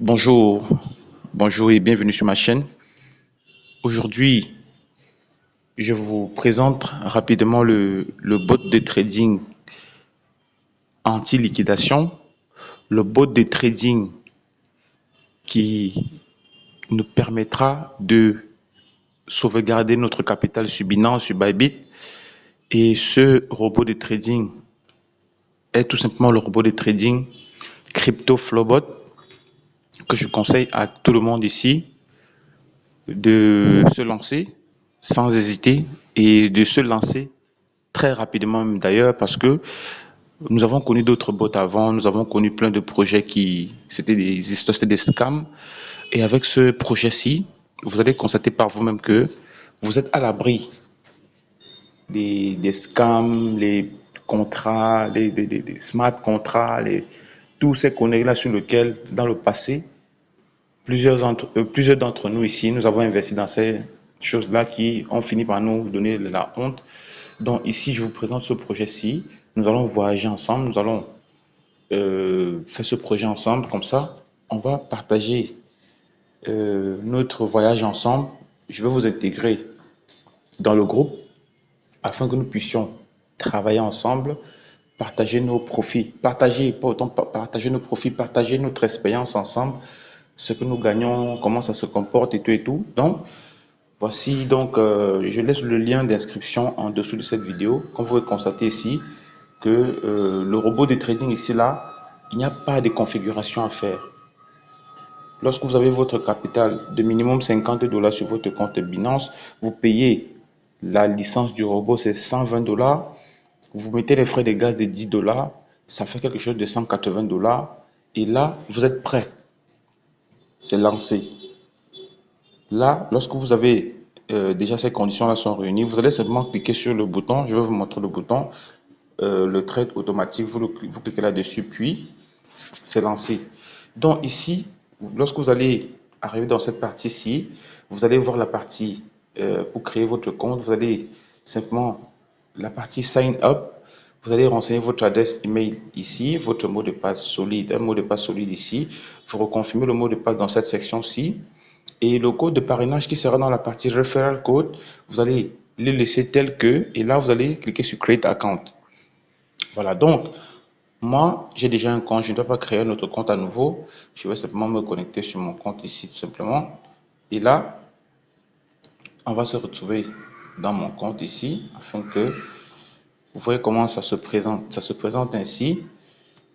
Bonjour, bonjour et bienvenue sur ma chaîne. Aujourd'hui, je vous présente rapidement le bot de trading anti-liquidation, le bot de trading qui nous permettra de sauvegarder notre capital sur Binance, sur Bybit. Et ce robot de trading est tout simplement le robot de trading Crypto Flowbot que je conseille à tout le monde ici de se lancer sans hésiter et de se lancer très rapidement même d'ailleurs parce que nous avons connu d'autres bots avant, nous avons connu plein de projets qui c'était des histoires, c'était des scams. Et avec ce projet-ci, vous allez constater par vous-même que vous êtes à l'abri des scams, les contrats, des smart contrats, tous ces conneries-là sur lesquels, dans le passé, plusieurs d'entre nous ici, nous avons investi dans ces choses-là qui ont fini par nous donner la honte. Donc ici, je vous présente ce projet-ci. Nous allons voyager ensemble, nous allons faire ce projet ensemble. Comme ça, on va partager notre voyage ensemble. Je vais vous intégrer dans le groupe afin que nous puissions travailler ensemble, partager nos profits, partager, pas autant partager nos profits, partager notre expérience ensemble, ce que nous gagnons, comment ça se comporte et tout et tout. Donc, voici donc, je laisse le lien d'inscription en dessous de cette vidéo. Comme vous pouvez constater ici que le robot de trading ici là, il n'y a pas de configuration à faire. Lorsque vous avez votre capital de minimum 50 $ sur votre compte Binance, vous payez la licence du robot, c'est 120 $. Vous mettez les frais de gaz de 10 $, ça fait quelque chose de 180 $. Et là, vous êtes prêt. C'est lancé. Là, lorsque vous avez déjà ces conditions-là sont réunies, vous allez simplement cliquer sur le bouton. Je vais vous montrer le bouton, le trade automatique. Vous cliquez là-dessus, puis c'est lancé. Donc ici, lorsque vous allez arriver dans cette partie-ci, vous allez voir la partie pour créer votre compte. Vous allez simplement la partie sign up. Vous allez renseigner votre adresse email ici, votre mot de passe solide, un mot de passe solide ici. Vous reconfirmez le mot de passe dans cette section-ci. Et le code de parrainage qui sera dans la partie referral code, vous allez le laisser tel que, et là vous allez cliquer sur create account. Voilà, donc moi j'ai déjà un compte, je ne dois pas créer un autre compte à nouveau. Je vais simplement me connecter sur mon compte ici tout simplement. Et là, on va se retrouver dans mon compte ici afin que vous voyez comment ça se présente. Ça se présente ainsi.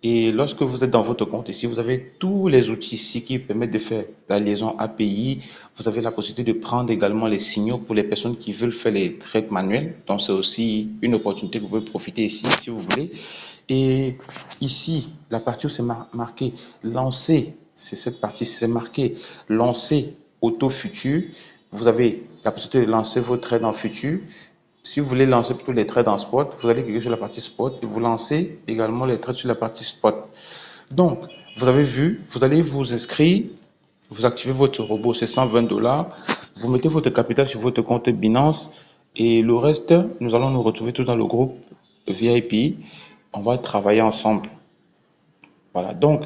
Et lorsque vous êtes dans votre compte ici, vous avez tous les outils ici qui permettent de faire la liaison API. Vous avez la possibilité de prendre également les signaux pour les personnes qui veulent faire les trades manuels. Donc, c'est aussi une opportunité que vous pouvez profiter ici si vous voulez. Et ici, la partie où c'est marqué lancer, c'est cette partie, c'est marqué lancer auto futur. Vous avez la possibilité de lancer vos trades en futur. Si vous voulez lancer plutôt les trades en spot, vous allez cliquer sur la partie spot et vous lancez également les trades sur la partie spot. Donc, vous avez vu, vous allez vous inscrire, vous activez votre robot, c'est 120 $. Vous mettez votre capital sur votre compte Binance et le reste, nous allons nous retrouver tous dans le groupe VIP. On va travailler ensemble. Voilà, donc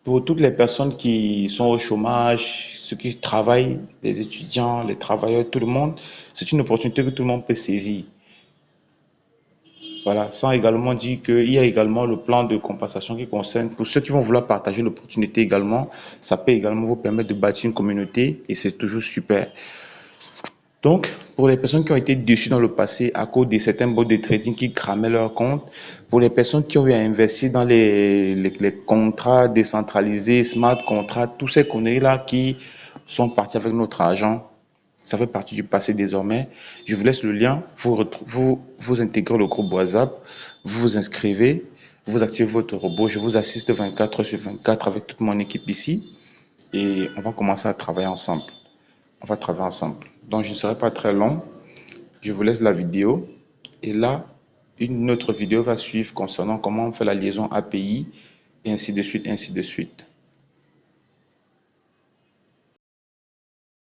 pour toutes les personnes qui sont au chômage, ceux qui travaillent, les étudiants, les travailleurs, tout le monde, c'est une opportunité que tout le monde peut saisir. Voilà, sans également dire qu'il y a également le plan de compensation qui concerne, pour ceux qui vont vouloir partager l'opportunité également, ça peut également vous permettre de bâtir une communauté et c'est toujours super. Donc, pour les personnes qui ont été déçues dans le passé à cause de certains bots de trading qui cramaient leur compte, pour les personnes qui ont eu à investir dans les contrats décentralisés, smart contrats, tous ces conneries-là qui sont partis avec notre argent, ça fait partie du passé désormais. Je vous laisse le lien, vous intégrez le groupe WhatsApp, vous vous inscrivez, vous activez votre robot, je vous assiste 24 heures sur 24 avec toute mon équipe ici et on va commencer à travailler ensemble. On va travailler ensemble. Donc, je ne serai pas très long. Je vous laisse la vidéo. Et là, une autre vidéo va suivre concernant comment on fait la liaison API et ainsi de suite, ainsi de suite.